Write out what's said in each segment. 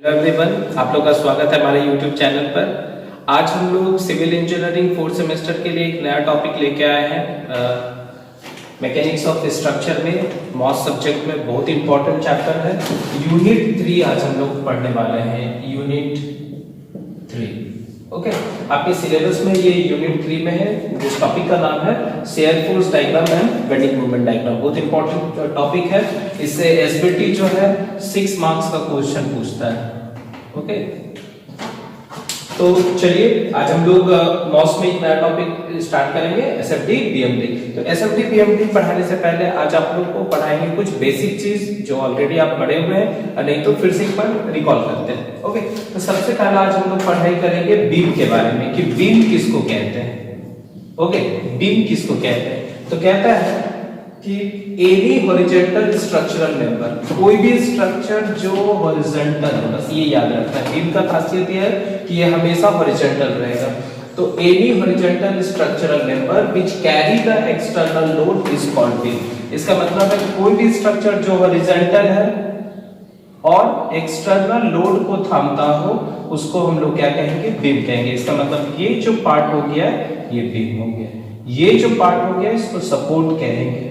Hello everyone, आप लोग का स्वागत है हमारे यूट्यूब चैनल पर। आज हम लोग सिविल इंजीनियरिंग फोर्थ सेमेस्टर के लिए एक नया टॉपिक लेके आए हैं। मैकेनिक्स ऑफ स्ट्रक्चर में मॉस सब्जेक्ट में बहुत इंपॉर्टेंट चैप्टर है। यूनिट 3 आज हम लोग पढ़ने वाले हैं। Unit 3 okay. आपके सिलेबस में ये यूनिट 3 में है। जिस टॉपिक का नाम है shear force diagram and bending moment diagram. बहुत इंपॉर्टेंट टॉपिक है। इससे एसबीटी जो है 6 मार्क्स का क्वेश्चन पूछता है। ओके, तो चलिए आज हम लोग मॉस में एक नया टॉपिक स्टार्ट करेंगे, एसएफडी बीएमडी। तो एसएफडी बीएमडी पढ़ाने से पहले आज आप लोग को पढ़ाएंगे कुछ बेसिक चीज जो ऑलरेडी आप पढ़े हुए हैं, और नहीं तो फिर से एक बार रिकॉल करते हैं। ओके, तो सबसे पहला आज हम लोग पढ़ाई करेंगे बीम के बारे में कि बीम किसको कहते हैं। ओके, बीम किसको कहते हैं? तो कहता है कि एनी हॉरिजॉन्टल स्ट्रक्चरल मेंबर, कोई भी स्ट्रक्चर जो हॉरिजॉन्टल है, बस ये याद रखना है। बीम का खासियत ये है कि ये हमेशा हॉरिजॉन्टल रहेगा। तो any horizontal structural member which carry the external load is called beam. इसका मतलब है कोई भी स्ट्रक्चर जो हॉरिजॉन्टल है और एक्सटर्नल लोड को थामता हो उसको हम लोग क्या कहेंगे? बीम कहेंगे। इसका मतलब ये जो पार्ट हो गया ये बीम हो गया, ये जो पार्ट हो गया इसको सपोर्ट कहेंगे,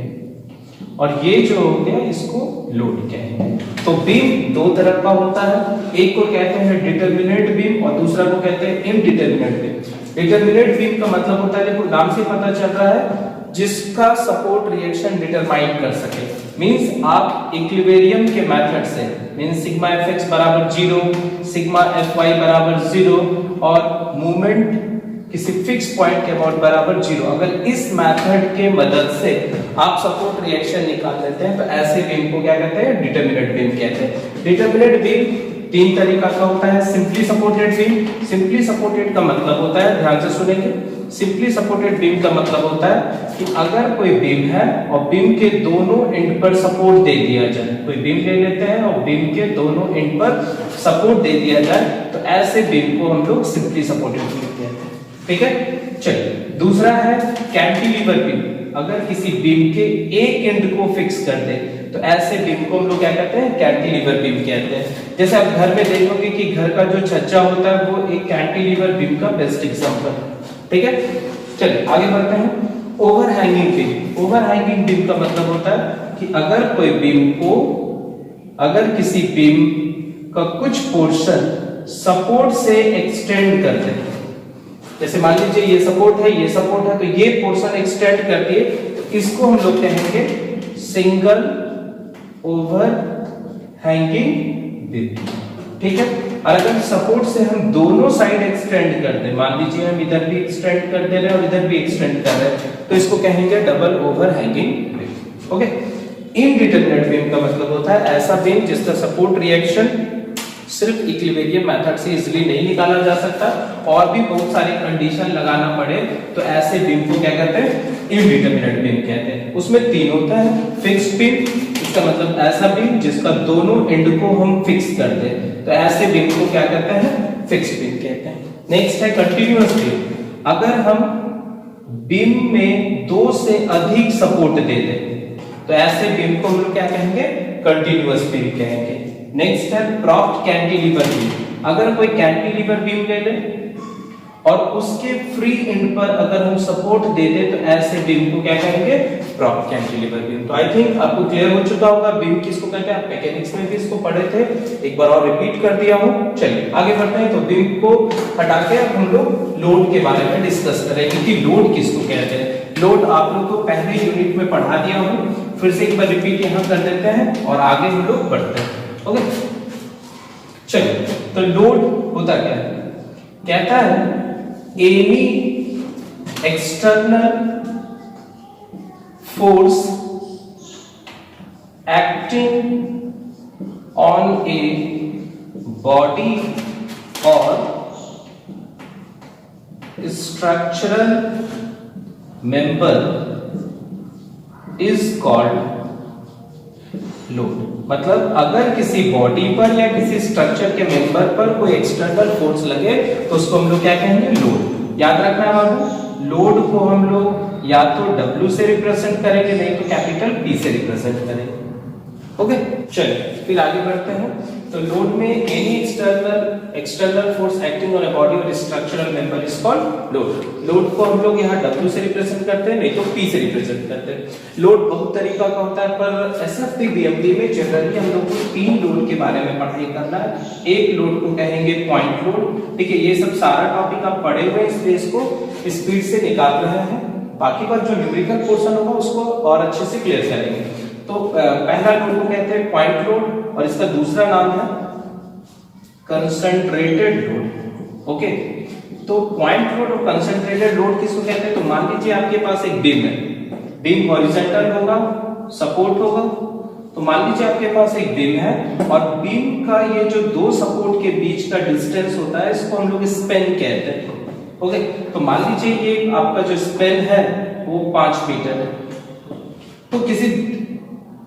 और ये जो हो गया इसको लोड कहेंगे। तो बीम दो तरह का होता है, एक को कहते हैं डिटरमिनेट बीम और दूसरा को कहते हैं इनडिटरमिनेट बीम। डिटरमिनेट बीम का मतलब होता है, देखो नाम से पता चल रहा है, जिसका सपोर्ट रिएक्शन डिटरमाइन कर सके। मींस आप इक्विलिब्रियम के मेथड से, मींस सिग्मा fx बराबर 0, सिग्मा fy बराबर 0 और मूवमेंट किसी फिक्स पॉइंट के अबाउट बराबर 0, अगर इस मेथड के मदद से आप सपोर्ट रिएक्शन निकाल लेते हैं तो ऐसे बीम को क्या कहते हैं? डिटरमिनेट बीम कहते हैं। डिटरमिनेट बीम 3 तरीका का होता है। Simply supported beam, simply supported का मतलब होता है, ध्यान से सुनेंगे, सिंपली सपोर्टेड बीम का मतलब होता है कि अगर कोई बीम है और बीम के दोनों एंड पर सपोर्ट दे दिया जाए, कोई बीम ले लेते हैं और बीम के दोनों एंड पर सपोर्ट दे दिया जाए तो ऐसे बीम को हम लोग सिंपली सपोर्टेड बीम कहते हैं। ठीक है, चलिए दूसरा है कैंटिलीवर बीम। अगर किसी बीम के एक एंड को फिक्स कर दे तो ऐसे बीम को हम लोग क्या कहते हैं? कैंटिलीवर बीम कहते हैं। जैसे आप घर में देखोगे कि घर का जो छज्जा होता है वो एक कैंटिलीवर बीम का बेस्ट एग्जांपल है। ठीक है, चलिए आगे बढ़ते हैं। Overhanging beam. ओवरहैंगिंग बीम का मतलब होता है कि अगर कोई बीम को, अगर किसी बीम का कुछ पोर्शन सपोर्ट से एक्सटेंड कर दे, जैसे मान लीजिए ये सपोर्ट है, ये सपोर्ट है, तो ये पोर्शन एक्सटेंड कर दिए तो इसको हम लोग कहेंगे सिंगल ओवर हैंगिंग बीम। ठीक है, और अगर सपोर्ट से हम दोनों साइड एक्सटेंड कर दें, मान लीजिए हम इधर भी एक्सटेंड कर दे रहे हैं और इधर भी एक्सटेंड कर रहे हैं, तो इसको कहेंगे double over hanging beam. Okay, indeterminate beam का मतलब होता है ऐसा बीम जिसका सपोर्ट रिएक्शन सिर्फ इक्विलिब्रियम मेथड से इजीली नहीं निकाला जा सकता और भी बहुत सारी कंडीशन लगाना पड़े, तो ऐसे बीम को क्या कहते हैं? इनडिटरमिनेट बीम कहते हैं। उसमें 3 होता है। फिक्स्ड बीम, इसका मतलब ऐसा बीम जिसका दोनों एंड को हम फिक्स कर दें, तो ऐसे बीम को क्या कहते हैं? फिक्स्ड बीम कहते हैं। नेक्स्ट है कंटीन्यूअस बीम। अगर हम बीम में 2 से अधिक सपोर्ट दे दें तो ऐसे बीम को हम लोग क्या कहेंगे? कंटीन्यूअस बीम कहेंगे। नेक्स्ट है प्रॉप्ड कैंटिलीवर बीम। अगर कोई कैंटिलीवर बीम ले ले और उसके फ्री एंड पर अगर हम सपोर्ट दे दे तो ऐसे बीम को क्या कहेंगे? Propped cantilever beam. तो आई थिंक आपको क्लियर हो चुका होगा बीम किसको कहते हैं। आप मैकेनिक्स में भी इसको पढ़े थे, एक बार और रिपीट कर दिया हूं। चलिए आगे बढ़ते हैं। तो बीम को हटा के अब हम लोग लोड के बारे में डिस्कस करेंगे कि लोड किसको कहते हैं। लोड आप लोग को पहले यूनिट में पढ़ा दिया हूं, फिर से एक बार रिपीट यहां कर देते हैं और आगे हम लोग बढ़ते हैं। ओके, चलिए तो लोड होता क्या है? कहता है any external force acting on a body और structural member is called load. मतलब अगर किसी बॉडी पर या किसी स्ट्रक्चर के मेंबर पर कोई एक्सटर्नल फोर्स लगे तो उसको हम लोग क्या कहेंगे? लोड। याद रखना है बाबू, लोड को हम लोग या तो W से रिप्रेजेंट करेंगे, नहीं तो कैपिटल P से रिप्रेजेंट करेंगे। ओके, चलिए फिर आगे बढ़ते हैं। तो लोड में any external force acting on a body और structural member is called load. Load को हम लोग यहाँ W से रिप्रेजेंट करते हैं, नहीं तो P से रिप्रेजेंट करते हैं। लोड बहुत तरीका का होता है, पर SFT BMD में जनरली हम लोग को 3 लोड के बारे में पढ़ाई करना है। एक लोड को कहेंगे पॉइंट लोड, ठीक है, ये सब सारा टॉपिक आप पढ़े हुए इस पेज को स्पीड से निकाल रहे हैं, बाकी का जो न्यूमेरिकल पोर्शन होगा उसको और अच्छे से क्लियर करेंगे। तो पहला लोड को कहते हैं पॉइंट लोड और इसका दूसरा नाम है कंसंट्रेटेड लोड। ओके, तो पॉइंट लोड और कंसंट्रेटेड लोड किसको कहते हैं? तो मान लीजिए आपके पास एक बीम है, बीम हॉरिजॉन्टल होगा, सपोर्ट होगा। तो मान लीजिए आपके पास एक बीम है और बीम का ये जो दो सपोर्ट के बीच का डिस्टेंस होता है इसको हम लोग स्पैन कहते हैं। ओके, तो मान लीजिए ये आपका जो स्पैन है वो 5 मीटर है। तो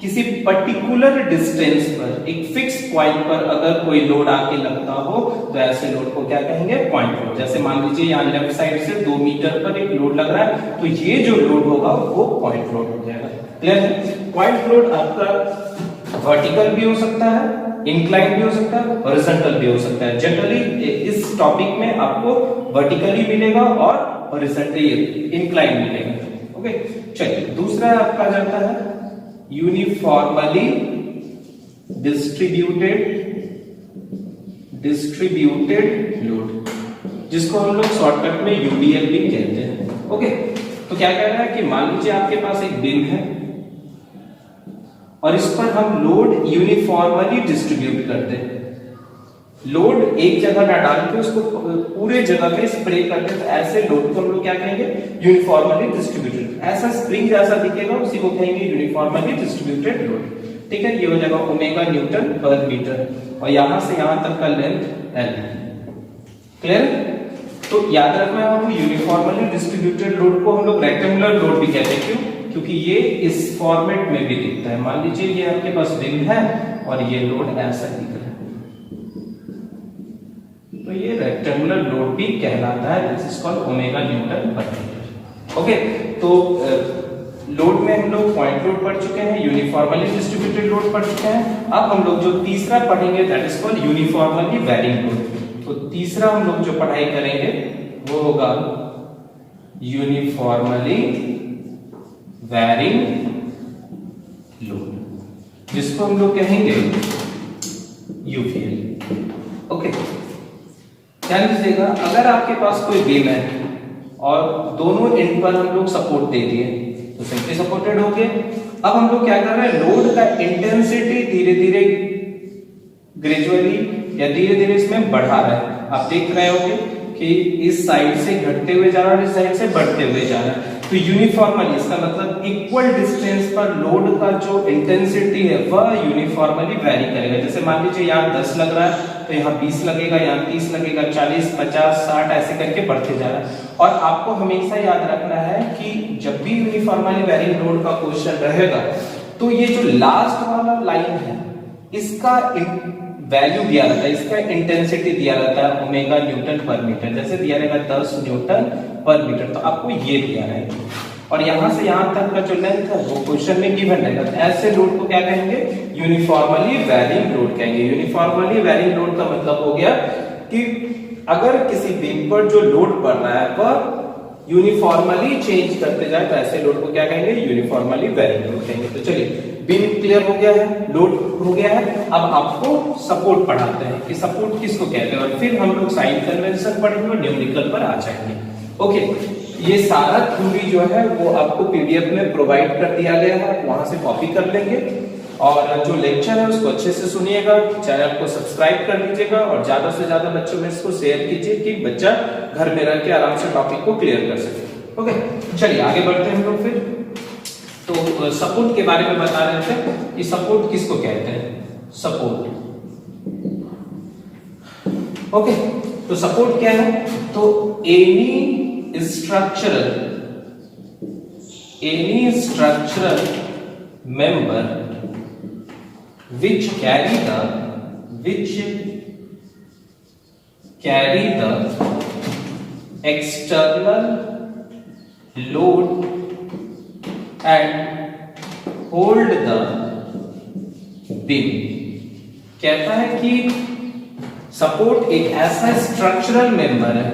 किसी पर्टिकुलर डिस्टेंस पर एक फिक्स पॉइंट पर अगर कोई लोड आके लगता हो तो ऐसे लोड को क्या कहेंगे? Point load. जैसे मान लीजिए यहाँ लेफ्ट साइड से 2 मीटर पर एक लोड लग रहा है, तो ये जो लोड होगा वो पॉइंट लोड हो जाएगा। क्लियर है? पॉइंट लोड आपका वर्टिकल भी हो सकता है, इंक्लाइन भी हो सकता है, हॉरिजॉन्टल भी हो सकता है। जनरली इस टॉपिक में आपको वर्टिकली मिलेगा और हॉरिजॉन्टली इंक्लाइन मिलेगा। ओके, चलिए दूसरा आपका जाता है यूनिफॉर्मली डिस्ट्रीब्यूटेड लोड, जिसको हम लोग शॉर्टकट में यूडीएल भी कहते हैं। ओके, तो क्या कह रहा है कि मान लीजिए आपके पास एक बीम है और इस पर हम लोड यूनिफॉर्मली डिस्ट्रीब्यूट करते हैं। लोड एक जगह ना डाल के उसको पूरे जगह पे स्प्रे करते हैं, तो ऐसे लोड को हम लोग क्या कहेंगे? Uniformly distributed. ऐसा स्प्रिंग जैसा दिखेगा उसी को कहेंगे यूनिफॉर्मली डिस्ट्रीब्यूटेड लोड। ठीक है, ये हो जाएगा ओमेगा न्यूटन पर मीटर और यहां से यहां तक का लेंथ L। क्लियर? तो याद रखना है हम यूनिफॉर्मली डिस्ट्रीब्यूटेड लोड को हम लोग रेक्टेंगुलर लोड भी कहते हैं। क्यों? क्योंकि ये इस फॉर्मेट में भी दिखता है। मान लीजिए ये आपके पास बीम है और ये लोड ऐसा दिख रहा है, तो ये रेक्टेंगुलर लोड भी कहलाता है। This is called omega Newton पर मीटर। ओके, तो लोड में हम लोग पॉइंट लोड पढ़ चुके हैं, यूनिफॉर्मली डिस्ट्रीब्यूटेड लोड पढ़ चुके हैं। अब हम लोग जो तीसरा पढ़ेंगे that is called uniformly varying load. तो तीसरा हम लोग जो पढ़ाई करेंगे वो होगा यूनिफॉर्मली वैरिंग लोड, जिसको हम लोग कहेंगे यूवीएल। ओके, ध्यान दीजिएगा, अगर आपके पास कोई बीम है और दोनों एंड पर हम लोग सपोर्ट दे दिए तो सिंपली सपोर्टेड हो गए। अब हम लोग क्या कर रहे हैं? लोड का इंटेंसिटी धीरे धीरे ग्रेजुअली या धीरे धीरे इसमें बढ़ा रहे हैं। आप देख रहे होंगे कि इस साइड से घटते हुए जा रहा है और इस साइड से बढ़ते हुए जा रहा है। तो यूनिफॉर्मली इसका मतलब इक्वल डिस्टेंस पर लोड का जो इंटेंसिटी है वह यूनिफॉर्मली वैरी करेगा। जैसे मान लीजिए यहाँ 10 लग रहा है तो यहाँ 20 लगेगा, यहाँ 30 लगेगा, 40, 50, 60 ऐसे करके बढ़ते जा रहा है। और आपको हमेशा याद रखना है कि जब भी यूनिफॉर्मली वैरिंग लोड का क्वेश्चन रहेगा तो ये जो लास्ट वाला लाइन है इसका वैल्यू दिया रहता है, इसका इंटेंसिटी दिया रहता है ओमेगा न्यूटन पर मीटर। जैसे दिया रहेगा 10 न्यूटन पर मीटर, तो आपको ये दिया रहेगा और यहां से यहां तक का जो लेंथ है वो क्वेश्चन में गिवन रहेगा। तो ऐसे लोड को क्या कहेंगे? यूनिफॉर्मली वैरिंग लोड कहेंगे। यूनिफॉर्मली वैरिंग लोड का मतलब हो गया कि अगर किसी बीम पर जो लोड पड़ रहा है वह यूनिफॉर्मली चेंज करते जाए तो ऐसे लोड को क्या कहेंगे? यूनिफॉर्मली वैरिंग लोड कहेंगे। तो चलिए, बीम क्लियर हो गया है, लोड हो गया है। अब आपको सपोर्ट पढ़ाते हैं कि सपोर्ट किसको कहते हैं और फिर हम लोग साइन कन्वेंशन पढ़ेंगे और न्यूमेरिकल पर आ जाएंगे। ओके, ये सारा थ्योरी जो है वो आपको पीडीएफ में प्रोवाइड कर दिया गया है, आप वहां से कॉपी कर लेंगे और जो लेक्चर है उसको अच्छे से सुनिएगा। चैनल को सब्सक्राइब कर लीजिएगा और ज्यादा से ज्यादा बच्चों में इसको शेयर कीजिए कि बच्चा घर में रह के आराम से टॉपिक को क्लियर कर सके। ओके, चलिए आगे बढ़ते हैं हम लोग फिर। तो सपोर्ट के बारे में बता रहे थे कि सपोर्ट किसको कहते हैं? सपोर्ट। ओके, तो सपोर्ट क्या है? तो any structural member which carry the external load and hold the beam कहता है कि सपोर्ट एक ऐसा स्ट्रक्चरल मेंबर है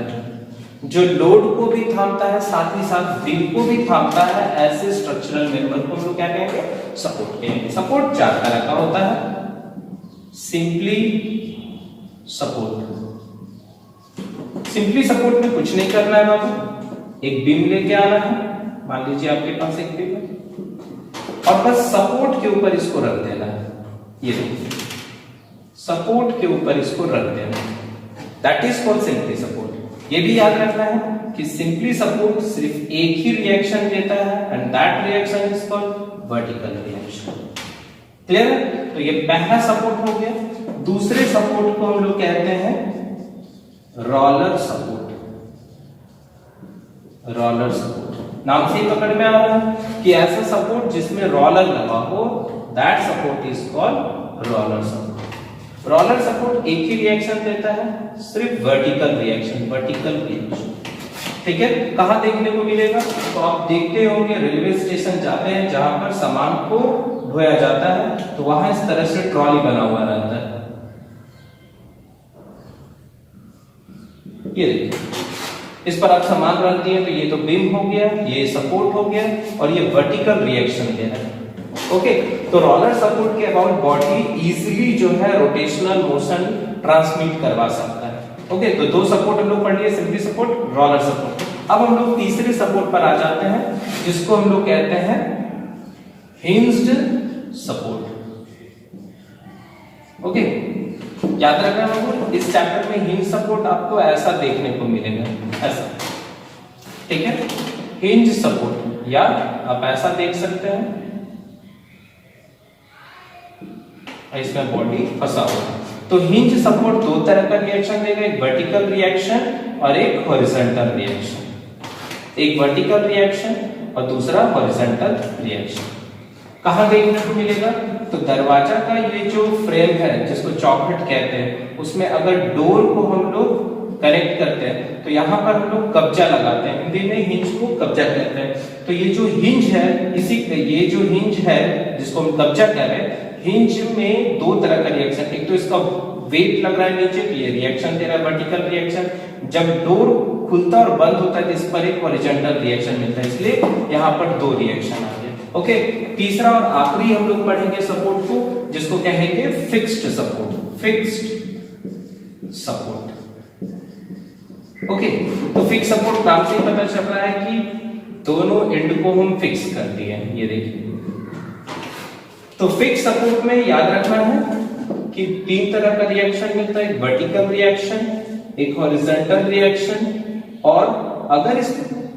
जो लोड को भी थामता है, साथ ही साथ बीम को भी थामता है। ऐसे स्ट्रक्चरल मेंबर को हम लोग क्या कहेंगे? सपोर्ट कहेंगे। सपोर्ट चार तरह का होता है। सिंपली सपोर्ट, सिंपली सपोर्ट में कुछ नहीं करना है बाबू, एक बीम लेके आना है, मान लीजिए आपके पास एक बीम है और बस सपोर्ट के ऊपर इसको रख देना है। ये देखिए, सपोर्ट के ऊपर इसको रख देना है, that is called simply support. ये भी याद रखना है कि सिंपली सपोर्ट सिर्फ एक ही रिएक्शन देता है and that reaction is called vertical reaction. Clear? तो ये पहला सपोर्ट हो गया। दूसरे सपोर्ट को हम लोग कहते हैं रोलर सपोर्ट। रोलर सपोर्ट नाम से ही पकड़ में आ रहा है कि ऐसा सपोर्ट जिसमें रोलर लगा हो, that support is called roller support. Roller support एक ही रिएक्शन देता है, सिर्फ वर्टिकल रिएक्शन, वर्टिकल रिएक्शन। ठीक है, कहां देखने को मिलेगा? तो आप देखते होंगे रेलवे स्टेशन जाते हैं जहां पर सामान को ढोया जाता है, तो वहां इस तरह से ट्रॉली बना हुआ रहता है। ये देखिए, इस पर आप सामान रख दिए तो ये तो बीम हो गया, ये सपोर्ट हो गया और ये वर्टिकल रिएक्शन दे रहा है। ओके, तो रोलर सपोर्ट के अबाउट बॉडी इजीली जो है रोटेशनल मोशन ट्रांसमिट करवा सकता है। ओके, तो दो सपोर्ट हम लोग पढ़ लिए, सिंपली सपोर्ट, रोलर सपोर्ट। अब हम लोग तीसरे सपोर्ट पर आ जाते हैं जिसको हम लोग कहते हैं हिंज्ड सपोर्ट। ओके, याद रखना लोगों, इस चैप्टर में हिंज सपोर्ट आपको ऐसा देखने को मिलेगा, ऐसा। ठीक है, हिंज सपोर्ट या आप ऐसा देख सकते हैं, इसमें बॉडी फंसा हुआ है। तो हिंज सपोर्ट दो तरह का रिएक्शन देगा, एक वर्टिकल रिएक्शन और एक हॉरिजॉन्टल रिएक्शन। एक वर्टिकल रिएक्शन और दूसरा हॉरिजॉन्टल रिएक्शन। कहां देखने को मिलेगा? तो दरवाजा का ये जो फ्रेम है जिसको चौखट कहते हैं, उसमें अगर डोर को हम लोग कनेक्ट करते हैं तो यहाँ पर हम लोग कब्जा लगाते हैं, हिंदी में हिंज को कब्जा कहते हैं। तो ये जो हिंज है, इसी ये जो हिंज है जिसको हम कब्जा कह रहे हैं, हिंज में दो तरह का रिएक्शन, एक तो इसका वेट लग रहा है नीचे तो ये रिएक्शन दे रहा है वर्टिकल रिएक्शन, जब डोर खुलता और बंद होता है तो इस पर एक हॉरिजॉन्टल रिएक्शन मिलता है, इसलिए यहाँ पर दो रिएक्शन आ गए। ओके, तीसरा और आखिरी हम लोग पढ़ेंगे सपोर्ट को जिसको कहेंगे fixed support. Fixed support. Okay, तो फिक्स सपोर्ट नाम से ही पता चल रहा है कि दोनों एंड को हम फिक्स कर दिए। ये देखिए, तो फिक्स सपोर्ट में याद रखना है कि तीन तरह का रिएक्शन मिलता है, एक वर्टिकल रिएक्शन, एक हॉरिजॉन्टल रिएक्शन, और अगर इस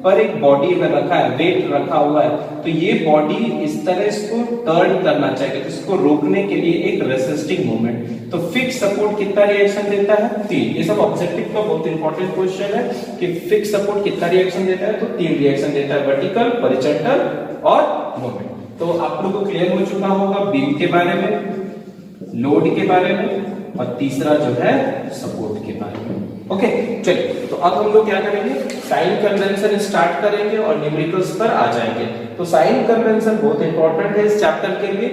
पर एक बॉडी अगर रखा है, वेट रखा हुआ है, तो ये बॉडी इस तरह इसको टर्न करना चाहिए, तो इसको रोकने के लिए एक रेसिस्टिंग मोमेंट। तो फिक्स सपोर्ट कितना रिएक्शन देता है? तीन। ये सब ऑब्जेक्टिव का बहुत इंपॉर्टेंट क्वेश्चन है कि फिक्स सपोर्ट कितना रिएक्शन देता है, तो तीन रिएक्शन देता है, वर्टिकल, हॉरिजॉन्टल और मोमेंट। तो आप लोगों को क्लियर हो चुका होगा बीम के बारे में, लोड के बारे में और तीसरा जो है सपोर्ट के बारे में। ओके, चलिए, तो अब हम लोग क्या करेंगे? साइन कन्वेंशन स्टार्ट करेंगे और न्यूमेरिकल्स पर आ जाएंगे। तो साइन कन्वेंशन बहुत इंपॉर्टेंट है इस चैप्टर के लिए।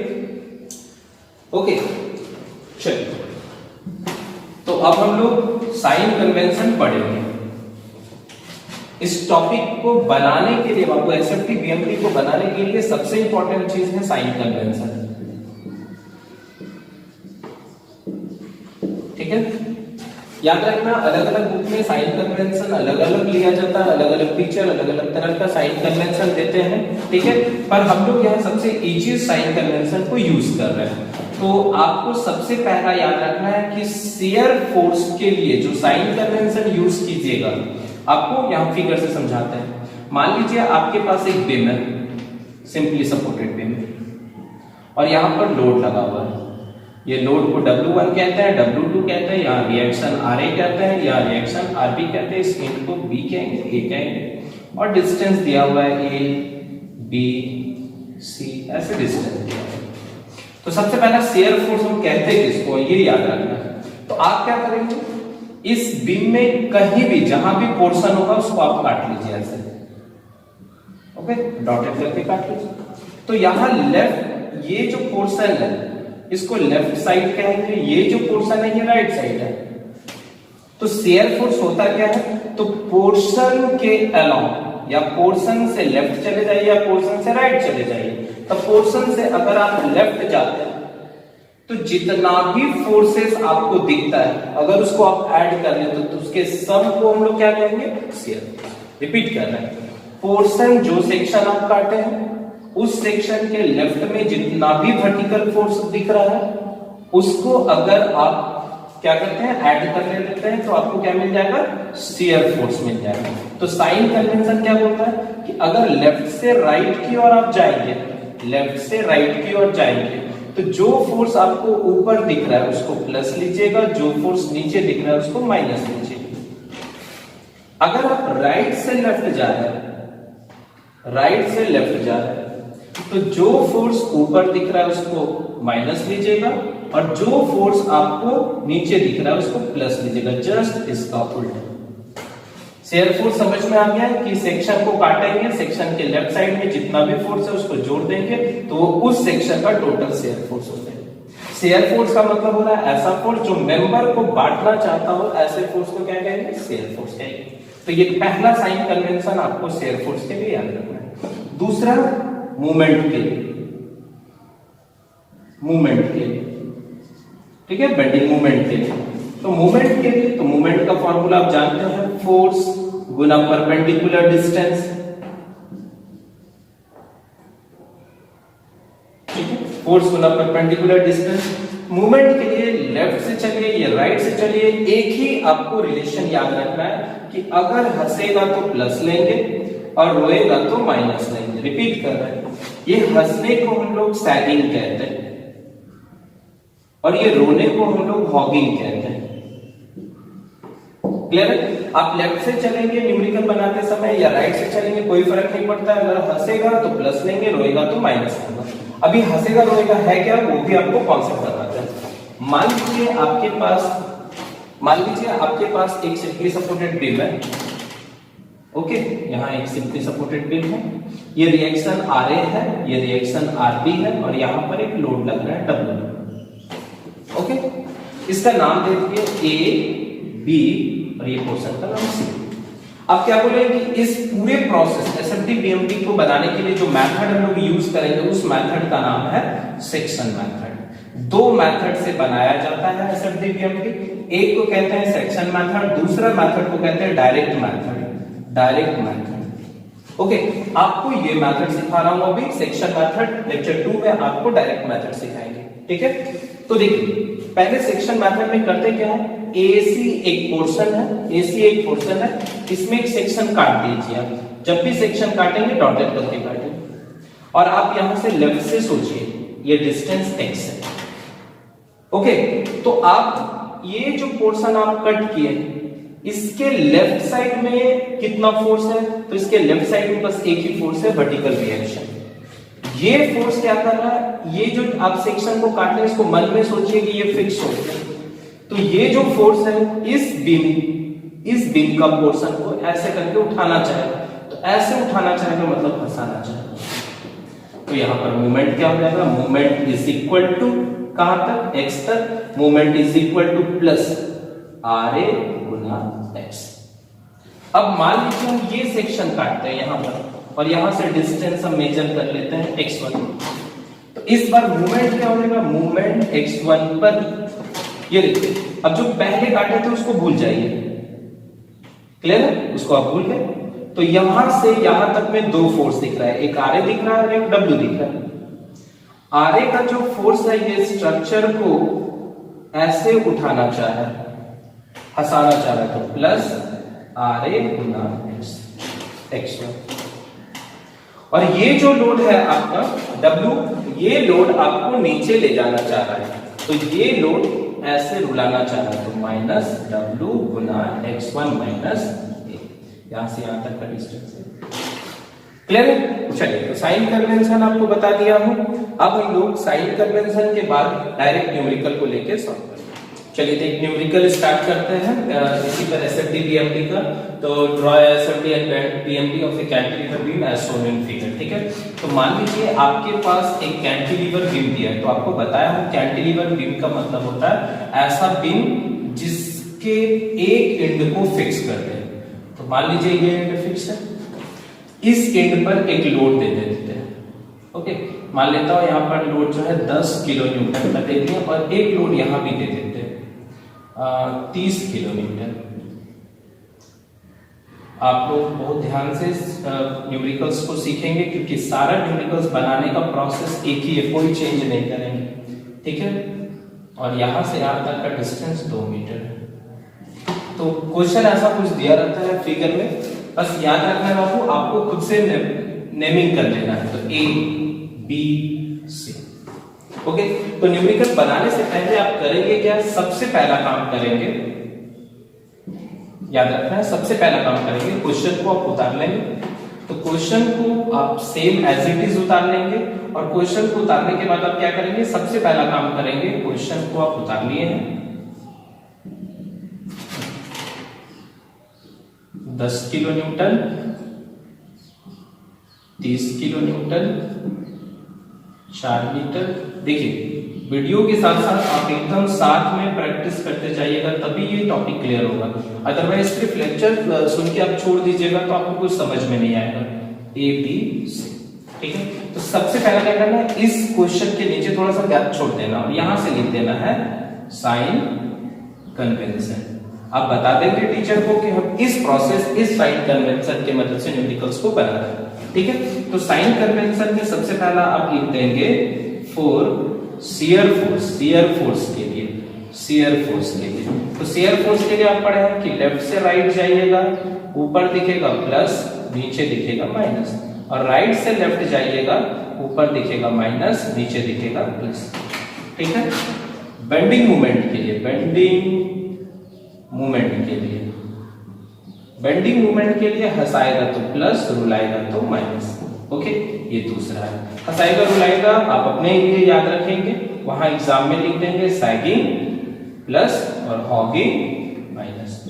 ओके, चलिए, तो अब हम लोग साइन कन्वेंशन पढ़ेंगे। इस टॉपिक को बनाने के लिए, बाबू एसएफटी बीएमटी को बनाने के लिए सबसे इंपॉर्टेंट चीज है साइन कन्वेंशन। ठीक है, याद रखना, अलग अलग बुक में साइन कन्वेंशन अलग अलग लिया जाता है, अलग अलग टीचर अलग अलग तरह का साइन कन्वेंशन देते हैं। ठीक है, पर हम लोग यहाँ सबसे इजीएस्ट साइन कन्वेंशन को यूज कर रहे हैं। तो आपको सबसे पहला याद रखना है कि शियर फोर्स के लिए जो साइन कन्वेंशन यूज कीजिएगा, आपको यहाँ फिगर से समझाते हैं। मान लीजिए आपके पास एक बीम है, सिंपली सपोर्टेड बीम, और यहाँ पर लोड लगा हुआ है। ये लोड को W1 कहते हैं, W2 कहते हैं, यहाँ रिएक्शन RA कहते हैं, यहाँ रिएक्शन RB कहते हैं, इस एंड को B कहेंगे, A कहेंगे, और डिस्टेंस दिया हुआ है A, B, C, ऐसे डिस्टेंस दिया हुआ है। तो सबसे पहला शियर फोर्स हम कहते हैं किसको, ये याद रखना है। तो आप क्या करेंगे, इस बीम में कहीं भी जहां भी पोर्शन होगा उसको आप काट लीजिए ऐसे। ओके, डॉटेड करके काट लीजिए। तो यहां लेफ्ट ये जो पोर्शन है इसको लेफ्ट साइड कहेंगे, ये जो पोर्शन है ये राइट साइड है। तो शेयर फोर्स होता क्या है, तो पोर्शन के अलोंग या पोर्शन से लेफ्ट चले जाइए या पोर्शन से राइट चले जाइए। तो पोर्शन से अगर आप लेफ्ट जाते हैं तो जितना भी फोर्सेस आपको दिखता है अगर उसको आप ऐड कर ले तो उसके सम को हम लोग क्या कहेंगे, शेयर। रिपीट कर रहे हैं, पोर्शन जो सेक्शन आप काटे हैं उस सेक्शन के लेफ्ट में जितना भी वर्टिकल फोर्स दिख रहा है उसको अगर आप क्या करते हैं, ऐड कर लेते हैं तो आपको क्या मिल जाएगा, शेयर फोर्स मिल जाएगा। तो साइन कन्वेंशन क्या बोलता है कि अगर लेफ्ट से राइट की ओर आप जाएंगे, लेफ्ट से राइट की ओर जाएंगे तो जो फोर्स आपको ऊपर दिख रहा है उसको प्लस लीजिएगा, जो फोर्स नीचे दिख रहा है उसको माइनस लीजिएगा। अगर आप राइट से लेफ्ट जा रहे हैं, राइट से लेफ्ट जा रहे हैं तो जो फोर्स ऊपर दिख रहा है उसको माइनस लीजिएगा और जो फोर्स आपको नीचे दिख रहा है उसको प्लस लीजिएगा। जस्ट इसका उल्टा। शेयर फोर्स समझ में आ गया कि सेक्शन को काटेंगे, सेक्शन के लेफ्ट साइड में जितना भी फोर्स है उसको जोड़ देंगे तो उस सेक्शन का टोटल शेयर फोर्स होता है। शेयर फोर्स का मतलब हो रहा है ऐसा फोर्स जो मेंबर को बांटना चाहता हो, ऐसे फोर्स को क्या कहेंगे, शेयर फोर्स कहेंगे। तो ये पहला साइन कन्वेंशन आपको शेयर फोर्स के लिए याद रखना है। दूसरा मूवमेंट के लिए, मूवमेंट के लिए, ठीक है, बेंडिंग मूवमेंट के लिए। तो मूवमेंट के लिए, तो मूवमेंट का फॉर्मूला आप जानते हैं, फोर्स गुना परपेंडिकुलर डिस्टेंस, ठीक है, फोर्स गुना परपेंडिकुलर डिस्टेंस। मूवमेंट के लिए लेफ्ट से चलिए या राइट से चलिए, एक ही आपको रिलेशन याद रखना है कि अगर हंसेगा तो प्लस लेंगे और रोएगा तो माइनस लेंगे। रिपीट कर रहे हैं, ये हंसने को हम लोग सैगिंग कहते हैं और ये रोने को हम लोग हॉगिंग कहते हैं। क्लियर है? आप लेफ्ट से चलेंगे न्यूमेरिकल बनाते समय या राइट से चलेंगे कोई फर्क नहीं पड़ता है। अगर हंसेगा तो प्लस लेंगे, रोएगा तो माइनस लेंगे। अभी हंसेगा रोएगा है क्या, वो भी आपको कॉन्सेप्ट बताते हैं। मान लीजिए आपके पास एक सिंपली सपोर्टेड बीम है, ओके, यहाँ एक सिंपली सपोर्टेड बीम है, ये रिएक्शन RA है, ये रिएक्शन RB है और यहाँ पर एक लोड लग रहा है W, ओके। इसका नाम दे दीजिए A, B और ये पोर्शन का नाम C। अब क्या बोलेंगे, इस पूरे प्रोसेस SFD BMP को बनाने के लिए जो मेथड हम लोग यूज करेंगे उस मेथड का नाम है सेक्शन मेथड। दो मेथड से बनाया जाता है SFD BMP, एक को कहते हैं सेक्शन मेथड, दूसरा मेथड को कहते हैं direct method. Direct method, okay. आपको ये मेथड सिखा रहा हूं अभी, सेक्शन मेथड लेक्चर 2 में आपको डायरेक्ट मेथड सिखाएंगे, ठीक है। तो देखिए पहले सेक्शन मेथड में करते क्या है, AC एक पोर्शन है, AC एक पोर्शन है, इसमें एक सेक्शन काट दीजिए आप। जब भी सेक्शन काटेंगे डॉटेड करके काटेंगे और आप यहां से लेफ्ट से सोचिए, ये डिस्टेंस x है, ओके। तो आप ये जो पोर्शन आप कट किए इसके लेफ्ट साइड में कितना फोर्स है, तो इसके लेफ्ट साइड में बस एक ही फोर्स है, वर्टिकल रिएक्शन। ये फोर्स क्या कर रहा है, ये जो आप सेक्शन को काट रहे हैं इसको मन में सोचिए कि ये फिक्स हो गया, तो ये जो फोर्स है इस बीम का पोर्शन को ऐसे करके उठाना चाहेगा, तो ऐसे उठाना चाहेगा मतलब फंसाना चाहेगा। तो यहां पर मूवमेंट क्या हो जाएगा, मूवमेंट इज इक्वल टू कहां तक, x तक। Movement is equal two plus RA Guna x। अब मान लीजिए हम ये सेक्शन काटते हैं यहां पर और यहां से डिस्टेंस हम मेजर कर लेते हैं x1, तो इस बार मूवमेंट क्या हो जाएगा, मूवमेंट x1 पर, ये देखिए अब जो पहले काटे थे उसको भूल जाइए, क्लियर है, उसको आप भूल गए। तो यहां से यहां तक में दो फोर्स दिख रहा है, एक RA दिख रहा है और एक W दिख रहा है। RA का जो फोर्स है ये स्ट्रक्चर को ऐसे उठाना चाह रहा है, हंसाना चाह रहा है, तो प्लस RA गुना x1। और ये जो लोड है आपका W, ये लोड आपको नीचे ले जाना चाह रहा है, तो ये लोड ऐसे रुलाना चाह रहा है, तो minus W Guna x1 minus A। यहां से यहां तक का डिस्टेंस है, क्लियर है। चलिए तो साइन कन्वेंशन आपको बता दिया हूं। अब हम लोग साइन कन्वेंशन के बाद डायरेक्ट न्यूमेरिकल को लेके सॉल्व करेंगे। चलिए तो एक न्यूमेरिकल स्टार्ट करते हैं इसी पर एसएफडी बीएमडी का। तो draw SFD and BMD of a cantilever beam as shown in figure. ठीक है, तो मान लीजिए आपके पास एक कैंटिलीवर बीम दिया है। तो आपको बताया हूं कैंटिलीवर बीम का मतलब होता है ऐसा बीम जिसके एक एंड को फिक्स कर दे। तो मान लीजिए ये एंड फिक्स है, इस एंड पर एक लोड दे देते हैं। ओके, मान लेता हूं यहां पर लोड जो है 10 किलो न्यूटन का दे दिया और एक लोड यहां भी दे देते हैं 30 किलो न्यूटन। आप लोग बहुत ध्यान से न्यूमेरिकल्स को सीखेंगे क्योंकि सारा न्यूमेरिकल्स बनाने का प्रोसेस एक ही है, कोई चेंज नहीं करेंगे। ठीक है, और यहां से यहां तक का डिस्टेंस 2 मीटर है। तो क्वेश्चन ऐसा कुछ दिया रहता है फिगर में, बस याद रखना है बाबू, आपको खुद से नेमिंग कर लेना है। तो ए बी सी। ओके, तो न्यूमेरिकल बनाने से पहले आप करेंगे क्या? सबसे पहला काम करेंगे, याद रखना है, सबसे पहला काम करेंगे क्वेश्चन को आप उतार लेंगे। तो क्वेश्चन को आप सेम एज इट इज उतार लेंगे और क्वेश्चन को उतारने के बाद आप क्या करेंगे? सबसे पहला काम करेंगे, क्वेश्चन को आप उतार लिए हैं 10 kilo newton, 30 kilo newton, 4 metre. देखिए वीडियो के साथ साथ आप एकदम साथ में प्रैक्टिस करते जाइएगा, तभी ये टॉपिक क्लियर होगा। अदरवाइज सिर्फ लेक्चर सुन के आप छोड़ दीजिएगा तो आपको कुछ समझ में नहीं आएगा। A B C. ठीक है, तो सबसे पहला क्या करना है, इस क्वेश्चन के नीचे थोड़ा सा गैप छोड़ देना और यहां से लिख देना है साइन कन्वेंशन। आप बता देंगे टीचर को कि हम इस प्रोसेस, इस साइन कन्वेंशन के मदद से न्यूमेरिकल्स को बना रहे हैं। ठीक है, तो साइन कन्वेंशन में सबसे पहला आप लिख देंगे for shear force, shear force के लिए, शियर फोर्स के लिए। तो शियर फोर्स के लिए आप पढ़े हैं कि लेफ्ट से राइट जाइएगा, ऊपर दिखेगा प्लस, नीचे दिखेगा माइनस, और राइट से लेफ्ट जाइएगा, ऊपर दिखेगा माइनस, नीचे दिखेगा प्लस। ठीक है, बेंडिंग मूवमेंट के लिए, बेंडिंग मूवमेंट के लिए, बेंडिंग मूवमेंट के लिए हंसाएगा तो प्लस, रुलाएगा तो माइनस। ओके, ये दूसरा है। हंसाएगा रुलाएगा आप अपने लिए याद रखेंगे, वहां एग्जाम में लिख देंगे सैगिंग प्लस और हॉगिंग माइनस।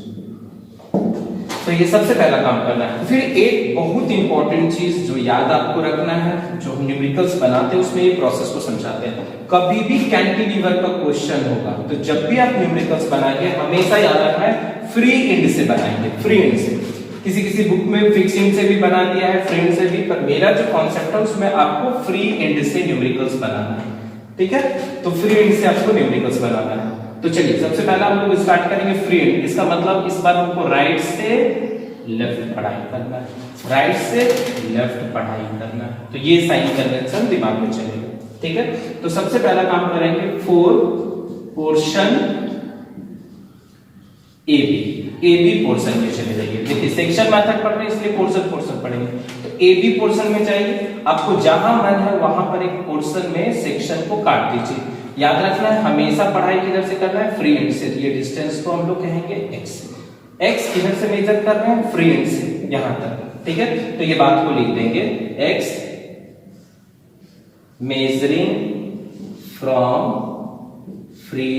तो ये सबसे पहला काम करना है। फिर एक बहुत इंपॉर्टेंट चीज जो याद आपको रखना है, जो हम न्यूमेरिकल्स बनाते हैं उसमें ये प्रोसेस को समझाते हैं। कभी भी कैंटिलीवर का क्वेश्चन होगा तो जब भी आप न्यूमेरिकल्स बनाएंगे हमेशा याद रखना है फ्री एंड से बनाएंगे, फ्री एंड से। किसी बुक में फिक्सिंग से भी बना दिया है, फ्री एंड से भी, पर मेरा जो कॉन्सेप्ट है उसमें आपको फ्री एंड से न्यूमेरिकल्स बनाना है। ठीक है, तो फ्री एंड से आपको न्यूमेरिकल्स बनाना है। तो चलिए सबसे पहला हम लोग स्टार्ट करेंगे फ्री एंड। इसका मतलब इस बार हमको राइट से लेफ्ट पढ़ाई करना है, राइट से लेफ्ट पढ़ाई करना है। तो ये साइन कन्वेंशन दिमाग में चलेगा। ठीक है, तो सबसे पहला काम करेंगे for portion A B portion में चले जाइए। देखिए सेक्शन मेथड पढ़ रहे हैं इसलिए पोर्शन पढ़ेंगे। तो ए बी पोर्शन में जाइए, आपको जहां मन है वहां पर एक पोर्शन में सेक्शन को काट दीजिए। याद रखना है हमेशा पढ़ाई किधर से करना है? फ्री एंड से। ये डिस्टेंस को हम लोग कहेंगे x। x किधर से मेजर कर रहे हैं? फ्री एंड से, यहां तक। ठीक है, तो ये बात को लिख देंगे x measuring from free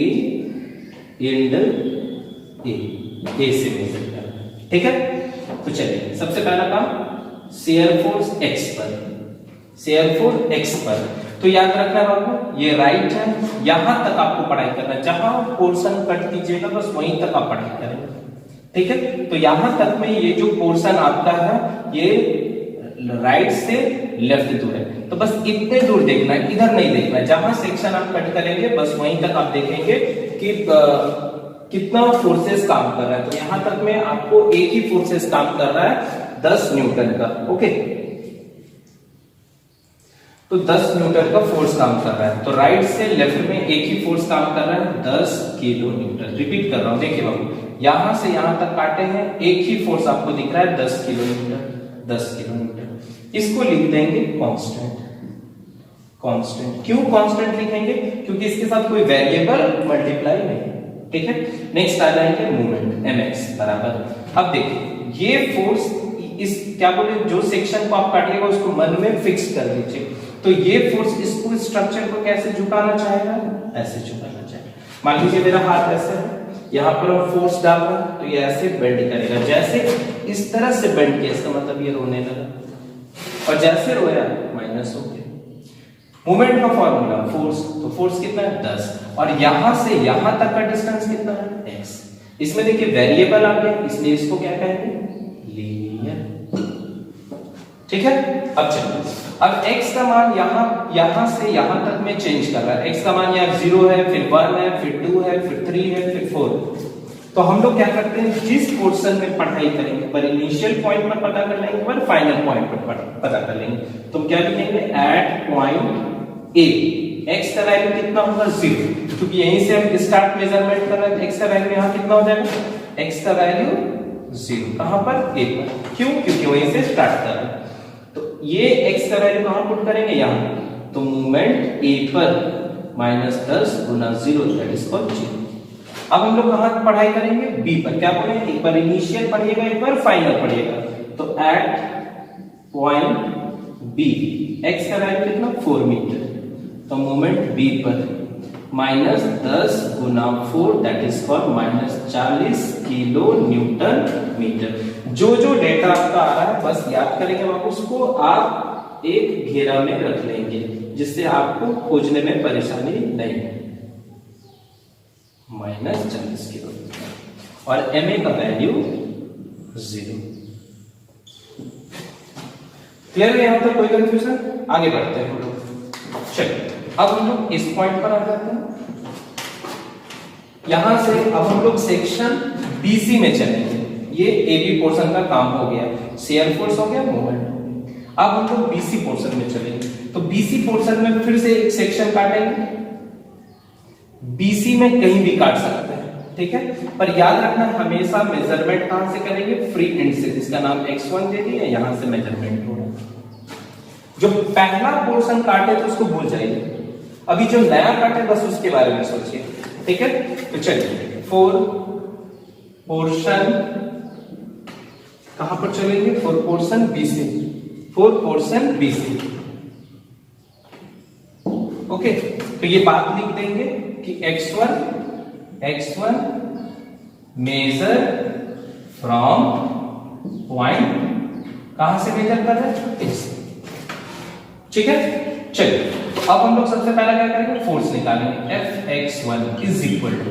end A से मेजर करना। ठीक है, तो चलिए सबसे पहला काम शियर फोर्स x पर, शियर फोर्स x पर। तो याद रखना बाबू ये राइट है, यहां तक आपको पढ़ाई करना है, जहां पोर्शन कट कीजिएगा बस वहीं तक आप पढ़ाई करेंगे। ठीक है, तो यहां तक में ये जो पोर्शन आपका है ये राइट से लेफ्ट दूर है, तो बस इतने दूर देखना है, इधर नहीं देखना है। जहां सेक्शन आप कट करेंगे बस वहीं तक आप देखेंगे कि कितना फोर्सेस काम कर रहा है। तो यहां तक में आपको एक ही फोर्सेस काम कर रहा है 10 न्यूटन का। ओके, तो 10 न्यूटन का फोर्स काम कर रहा है। तो राइट से लेफ्ट में एक ही फोर्स काम कर रहा है 10 किलो न्यूटन। रिपीट कर रहा हूं, देखिए बाबू यहां से यहां तक काटे हैं, एक ही फोर्स आपको दिख रहा है 10 किलो न्यूटन, 10 किलो न्यूटन। इसको लिख देंगे कांस्टेंट। कांस्टेंट क्यों कांस्टेंट लिखेंगे? क्योंकि इसके साथ कोई वेरिएबल मल्टीप्लाई नहीं। ठीक है, नेक्स्ट आ जाएंगे मूवमेंट mx बराबर। अब देखिए ये फोर्स इस क्या बोले जो सेक्शन को आप काटिएगा उसको मन में फिक्स कर दीजिए। तो ये फोर्स इसको स्ट्रक्चर को कैसे झुकाना चाहेगा? ऐसे झुकाना चाहेगा। मान लीजिए मेरा हाथ ऐसे है, यहाँ पर हम फोर्स डाल रहे हैं तो ये ऐसे बेंड करेगा, जैसे इस तरह से बेंड किया इसका मतलब ये रोने लगा, और जैसे रोया माइनस हो गया। मूवमेंट का फॉर्मूला फोर्स, तो फोर्स कितना है 10, और यहां से यहां तक का डिस्टेंस कितना है x। इसमें देखिए वेरिएबल आ गया, इसलिए इसको क्या कहेंगे लीनियर। ठीक है, अब चलिए, अब x का मान यहां से यहां तक में चेंज कर रहा है। x का मान यहाँ 0 है, फिर 1 है, फिर 2 है, फिर 3 है, फिर 4। तो हम लोग क्या करते हैं, जिस पोर्शन में पढ़ाई करेंगे पर इनिशियल पॉइंट पर पता कर लेंगे, पर फाइनल पॉइंट पर पता कर लेंगे। तो क्या लिखेंगे, एट पॉइंट ए x का वैल्यू कितना होगा 0, क्योंकि यहीं से हम स्टार्ट मेजरमेंट कर रहे हैं। x का वैल्यू यहाँ कितना हो जाएगा, x का वैल्यू 0, कहां पर a पर, क्यों, क्योंकि वहीं से स्टार्ट कर रहे हैं। तो ये x का वैल्यू कहां पुट करेंगे, यहाँ। तो मूवमेंट a पर -10 गुना 0 दैट इज कॉल्ड 0। अब हम लोग कहां पढ़ाई करेंगे, b पर। क्या पढ़ेंगे, एक बार इनिशियल पढ़िएगा, एक बार फाइनल पढ़िएगा। तो एट पॉइंट b x का वैल्यू कितना 4 मीटर, तो मोमेंट b पर -10 गुना 4 that is called -40 kilo newton metre. जो जो डेटा आपका आ रहा है बस याद करेंगे, आप उसको आप एक घेरा में रख लेंगे, जिससे आपको खोजने में परेशानी नहीं है। -40 किलो, और ma का वैल्यू 0। क्लियर है यहाँ तक, कोई कंफ्यूजन? आगे बढ़ते हैं हम लोग। चलिए, अब हम लोग इस पॉइंट पर आ जाते हैं। यहां से अब हम लोग सेक्शन BC में चलेंगे। ये AB पोर्शन का काम हो गया, शेयर फोर्स हो गया, मूवमेंट हो गया। अब हम लोग BC पोर्शन में चलेंगे। तो BC पोर्शन में फिर से एक सेक्शन काटेंगे। BC में कहीं भी काट सकते हैं, ठीक है, पर याद रखना हमेशा मेजरमेंट कहां से करेंगे, फ्री एंड से, जिसका नाम x1 दे दिया, यहां से मेजरमेंट हो रहा है। जो पहला पोर्शन काटे तो उसको भूल जाइए, अभी जो नया काटे बस उसके बारे में सोचिए, ठीक है। तो चलिए, 4 पोर्शन कहां पर चलेंगे, 4 portion BC, 4 portion BC। Okay, तो ये बात लिख देंगे कि x1 मेजर फ्रॉम पॉइंट, कहां से मेजर कर रहे हैं, ठीक है। चलिए, अब हम लोग सबसे पहला क्या करेंगे, फोर्स निकालेंगे। Fx1 इज इक्वल टू,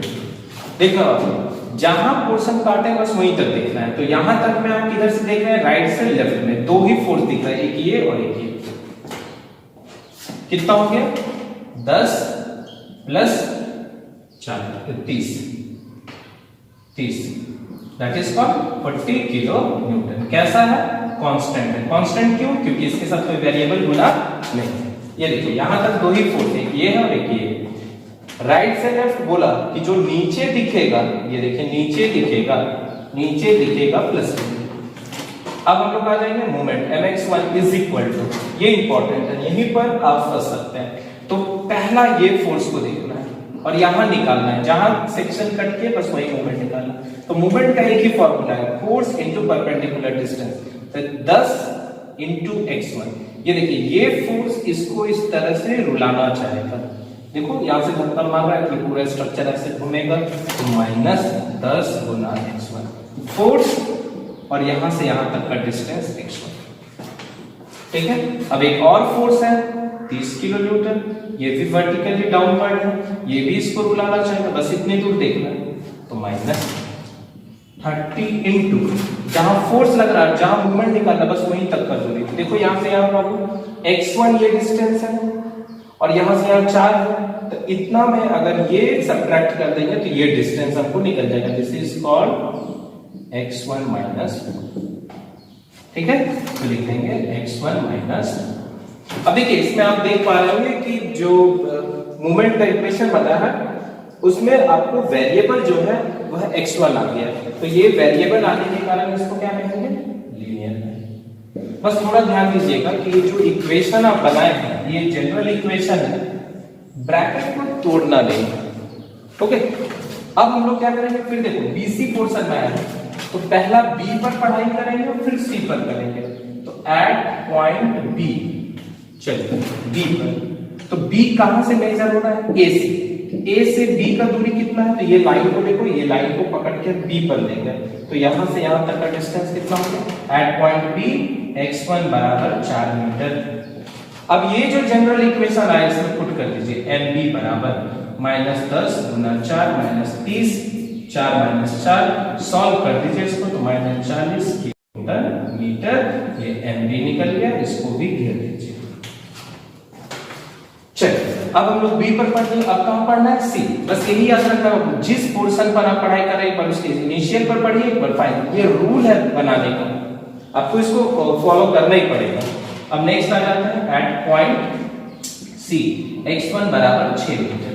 देखो जहां पोर्शन काटे बस वहीं तक देखना है। तो यहां तक में आप किधर से देख रहे हैं, राइट से लेफ्ट में, दो ही फोर्स दिख रहा है, एक ये और एक ये। कितना हो गया, 10 plus 4 30 that is called 40 kilo Newton. कैसा है, कांस्टेंट है। कांस्टेंट क्यों, क्योंकि इसके साथ कोई वेरिएबल गुना नहीं है। ये देखिए यहां तक दो ही फोर्स है, ये है और एक ये। राइट से लेफ्ट बोला कि जो नीचे दिखेगा, ये देखिए नीचे दिखेगा प्लस। अब हम लोग आ जाएंगे moment, mx1 is equal to, ये इंपॉर्टेंट है, यहीं पर आप फंस सकते हैं। तो पहला ये फोर्स को देखना है और यहां निकालना है, जहां सेक्शन कट के बस वही मोमेंट निकालना। तो मोमेंट का एक ही फॉर्मूला है, फोर्स इनटू परपेंडिकुलर डिस्टेंस, तो 10 इनटू x1। ये देखिए ये फोर्स इसको इस तरह से रुलाना चाहेगा, देखो यहां से धक्का मार रहा है कि पूरा स्ट्रक्चर ऐसे घूमेगा, तो -10 गुना x1 फोर्स, और यहां से यहां तक का डिस्टेंस x1, ठीक है। अब एक और फोर्स है 30 किलो न्यूटन, ये भी वर्टिकली डाउनवर्ड है, ये भी इसको रुलाना चाहेगा, बस इतनी दूर देखना है। तो -30 इनटू जहां फोर्स लग रहा है, जहां मूवमेंट निकालना बस वहीं तक का दूरी। देखो यहां से यहां बाबू x1 ये डिस्टेंस है और यहां से यहां 4 है, तो इतना में अगर ये सब्ट्रैक्ट कर देंगे तो ये डिस्टेंस हमको निकल जाएगा, this is called x1 minus, ठीक है। तो लिख देंगे x1 माइनस। अब देखिए इसमें आप देख पा रहे होंगे कि जो मूवमेंट का इक्वेशन बना है उसमें आपको वेरिएबल जो है वह x1 आ गया, तो ये वेरिएबल आने के कारण इसको क्या कहेंगे, लीनियर। बस थोड़ा ध्यान दीजिएगा कि जो इक्वेशन आप बनाए हैं ये जनरल इक्वेशन है, ब्रैकेट को तोड़ना नहीं, ओके। अब हम लोग क्या करेंगे, फिर देखो BC पोर्शन में है तो पहला B पर पढ़ाई करेंगे और फिर C पर करेंगे। तो एट पॉइंट B, चलिए B पर, तो B कहां से मेजर हो रहा है, A से, ए से बी का दूरी कितना है, तो ये लाइन को देखो, ये लाइन को पकड़ के बी पर लेंगे, तो यहां से यहां तक का डिस्टेंस कितना होगा, एट पॉइंट बी x1 बराबर 4 मीटर। अब ये जो जनरल इक्वेशन आया इसमें पुट कर दीजिए, mb बराबर -10 गुना 4 -30, 4 - 4 सॉल्व कर दीजिए इसको, तो -40 किलोमीटर मीटर, ये mb निकल गया, इसको भी घेर दीजिए। चलिए अब हम लोग बी पर पढ़ते हैं, अब कहां पढ़ना है, सी। बस यही याद रखना, जिस पोर्शन पर आप पढ़ाई कर रहे हैं एक बार उसके इनिशियल पर पढ़िए, एक बार फाइनल, ये रूल है बनाने का, आपको इसको फॉलो करना ही पड़ेगा। अब नेक्स्ट आ जाता है एट पॉइंट सी, x1 बराबर 6 मीटर,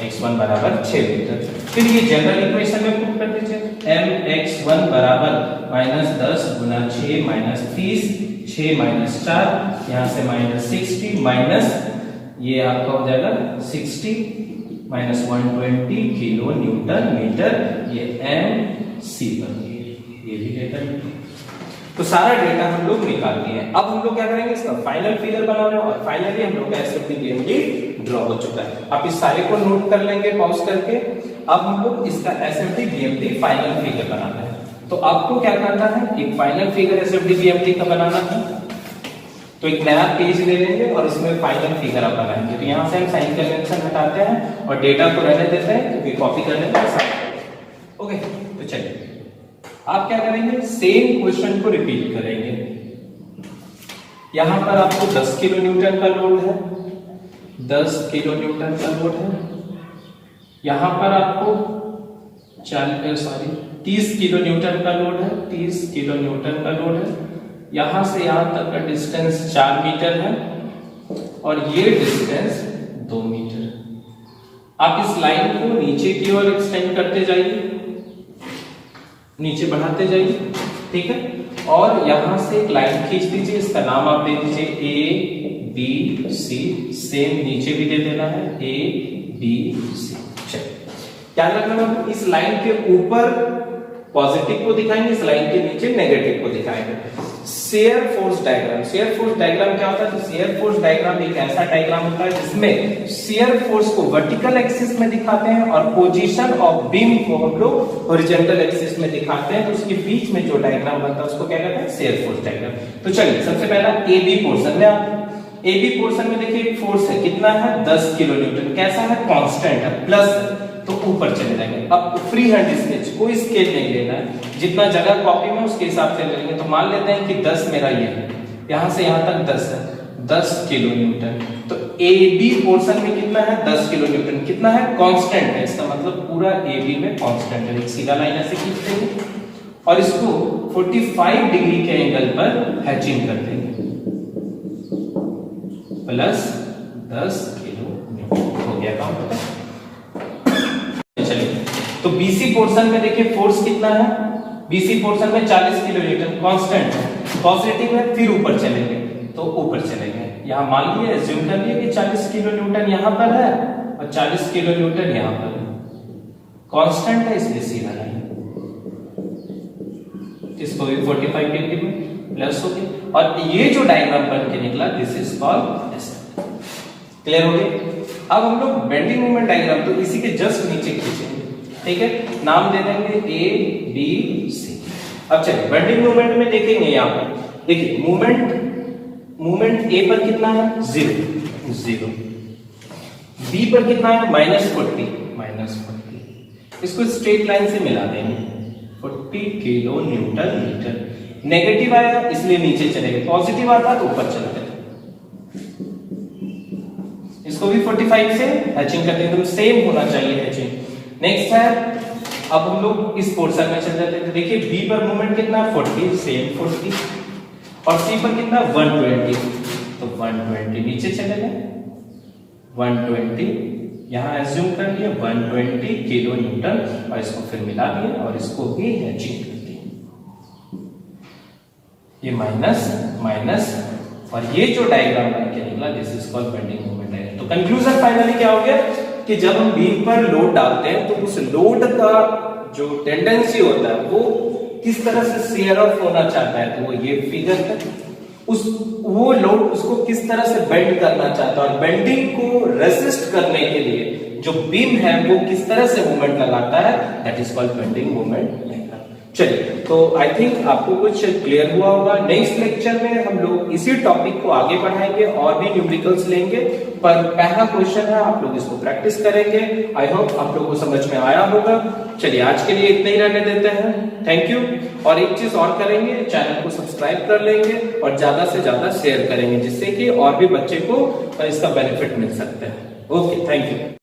x1 बराबर 6 मीटर। फिर ये जनरल इक्वेशन में पुट कर दीजिए, mx1 बराबर -10 गुना 6 -30, 6 - 4 यहां से -60 माइनस ये आपका हो जाएगा 60 -120 किलो न्यूटन मीटर, ये mc बन गया, ये भी डेटा। तो सारा डेटा हम लोग निकाल लिए हैं। अब हम लोग क्या करेंगे, इसका फाइनल फिगर बना रहे हैं, और फाइनली हम लोग का एसएफटी बीएमटी ड्रॉ हो चुका है। आप इस सारे को नोट कर लेंगे पॉज करके। अब हम लोग इसका एसएफटी बीएमटी फाइनल फिगर बनाना है, तो आपको क्या करना है, एक फाइनल फिगर एसएफटी बीएमटी का बनाना है। तो एक नया पेज ले लेंगे और इसमें फाइनल फिगर आप बनाएंगे। तो यहाँ से हम साइन कन्वेंशन हटाते हैं और डेटा को रहने देते हैं, क्योंकि कॉपी करने का आसान है। ओके, तो चलिए आप क्या करेंगे, सेम क्वेश्चन को रिपीट करेंगे। यहां पर आपको 10 किलो न्यूटन का लोड है, 10 किलो न्यूटन का लोड है। यहां पर आपको 30 किलो न्यूटन का लोड है, 30 किलो न्यूटन का लोड है। यहां से यहां तक का डिस्टेंस 4 मीटर है और ये डिस्टेंस 2 मीटर। आप इस लाइन को नीचे की ओर एक्सटेंड करते जाइए, नीचे बढ़ाते जाइए, ठीक है। और यहां से एक लाइन खींच दीजिए, इसका नाम आप दे दीजिए A B C, सेम नीचे भी दे देना है A B C। चलिए याद रखना, इस लाइन के ऊपर पॉजिटिव को दिखाएंगे, इस लाइन के नीचे नेगेटिव को दिखाएंगे। Shear force diagram, shear force diagram क्या होता है, तो शेयर फोर्स डायग्राम एक ऐसा डायग्राम होता है जिसमें शेयर फोर्स को वर्टिकल एक्सिस में दिखाते हैं और पोजीशन ऑफ बीम को हम लोग हॉरिजॉन्टल एक्सिस में दिखाते हैं। तो उसके बीच में जो डायग्राम बनता है उसको क्या कहते हैं, शेयर फोर्स डायग्राम। तो चलिए सबसे पहला ए बी पोर्शन में आते हैं। ए बी पोर्शन में देखिए एक फोर्स है, कितना है, 10 किलो न्यूटन। कैसा है, कांस्टेंट है, प्लस, तो ऊपर चले जाएंगे। अब फ्री हैंड स्केच, कोई स्केल नहीं लेना है, जितना जगह कॉपी में उसके हिसाब से लेंगे। तो मान लेते हैं कि 10 मेरा ये है, यहां से यहां तक 10 है, 10 किलो न्यूटन। तो ए बी पोर्शन में कितना है, 10 किलो न्यूटन। कितना है, कांस्टेंट है, इसका मतलब पूरा ए बी में कांस्टेंट है। एक सीधा लाइन ऐसे खींचते हैं और इसको 45 डिग्री के एंगल पर हैचिंग कर देंगे, प्लस 10 किलो न्यूटन हो गया काम। चलिए तो बीसी पोर्शन में देखिए फोर्स कितना है, बीसी पोर्शन में 40 किलो न्यूटन कांस्टेंट है, पॉजिटिव है। फिर ऊपर चलेंगे, तो ऊपर चलेंगे, यहां मान लिए एज्यूम कर लिए कि 40 किलो न्यूटन यहां पर है और 40 किलो न्यूटन यहां पर है, कांस्टेंट है, इसलिए सीधा लाइन, इसको भी 45 डिग्री में प्लस हो गया। और ये जो डायग्राम बन के निकला, this is called S. Clear हो गया। अब हम लोग बेंडिंग मोमेंट डायग्राम, तो इसी के जस्ट नीचे खींचेंगे, ठीक है। नाम दे देंगे ए बी सी। अब चलिए बेंडिंग मोमेंट में देखेंगे, यहां पर देखिए मोमेंट ए पर कितना है, 0, बी पर कितना है, -40, इसको स्ट्रेट लाइन से मिला देंगे, 40 किलो न्यूटन मीटर। नेगेटिव आया इसलिए नीचे चलेगा, पॉजिटिव आता तो ऊपर चलते। इसको भी 45 से हैचिंग करते हैं, एकदम सेम होना चाहिए हैचिंग। नेक्स्ट है, अब हम लोग इस पोर्शन में चल जाते हैं। देखिए बी पर मोमेंट कितना, 40, सेम 40, और सी पर कितना, 120, तो 120 नीचे चले गए, 120 यहां एज्यूम कर लिया 120 किलो न्यूटन, और इसको फिर मिला दिया और इसको भी हैचिंग कर दिया। ये माइनस, और ये जो डायग्राम बन के निकला, this is called bending moment diagram. तो कंक्लूजन फाइनली क्या हो गया कि जब हम बीम पर लोड डालते हैं तो उस लोड का जो टेंडेंसी होता है वो किस तरह से शेयर ऑफ होना चाहता है, तो वो ये फिगर है। वो लोड उसको किस तरह से बेंड करना चाहता है और बेंडिंग को रेसिस्ट करने के लिए जो बीम है वो किस तरह से मूवमेंट लगाता है, that is called bending movement. चलिए, तो आई थिंक आपको कुछ क्लियर हुआ होगा। नेक्स्ट लेक्चर में हम लोग इसी टॉपिक को आगे बढ़ाएंगे और भी न्यूमेरिकल्स लेंगे, पर पहला क्वेश्चन है, आप लोग इसको प्रैक्टिस करेंगे। आई होप आप लोगों को समझ में आया होगा। चलिए, आज के लिए इतना ही रहने देते हैं। Thank you. और एक चीज और करेंगे, चैनल को सब्सक्राइब कर लेंगे और ज्यादा से ज्यादा शेयर करेंगे, जिससे कि और भी बच्चे को इसका बेनिफिट मिल सकता है। Okay, thank you.